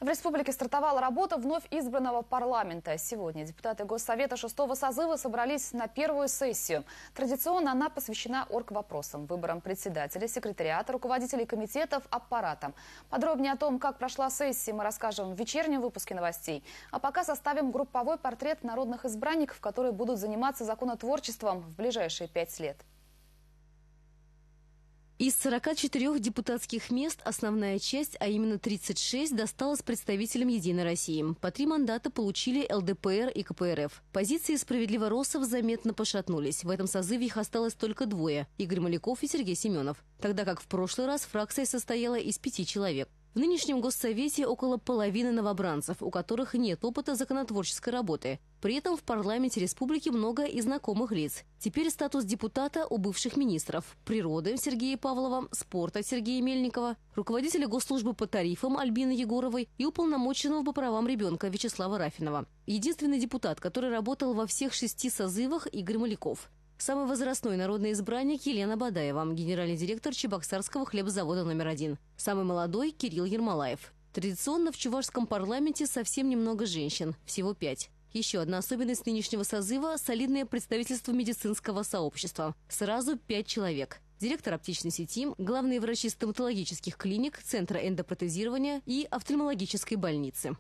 В республике стартовала работа вновь избранного парламента. Сегодня депутаты Госсовета 6-го созыва собрались на первую сессию. Традиционно она посвящена оргвопросам, выборам председателя, секретариата, руководителей комитетов, аппарата. Подробнее о том, как прошла сессия, мы расскажем в вечернем выпуске новостей. А пока составим групповой портрет народных избранников, которые будут заниматься законотворчеством в ближайшие 5 лет. Из 44 депутатских мест основная часть, а именно 36, досталась представителям «Единой России». По 3 мандата получили ЛДПР и КПРФ. Позиции справедливороссов заметно пошатнулись. В этом созыве их осталось только 2 – Игорь Маляков и Сергей Семенов. Тогда как в прошлый раз фракция состояла из 5 человек. В нынешнем Госсовете около половины новобранцев, у которых нет опыта законотворческой работы. При этом в парламенте республики много и знакомых лиц. Теперь статус депутата у бывших министров природы Сергея Павлова, спорта Сергея Мельникова, руководителя госслужбы по тарифам Альбины Егоровой и уполномоченного по правам ребенка Вячеслава Рафинова. Единственный депутат, который работал во всех 6 созывах – Игорь Маляков. Самый возрастной народный избранник Елена Бадаева, генеральный директор Чебоксарского хлебозавода номер 1. Самый молодой – Кирилл Ермолаев. Традиционно в чувашском парламенте совсем немного женщин, всего 5. Еще одна особенность нынешнего созыва – солидное представительство медицинского сообщества. Сразу 5 человек. Директор аптечной сети, главные врачи стоматологических клиник, центра эндопротезирования и офтальмологической больницы.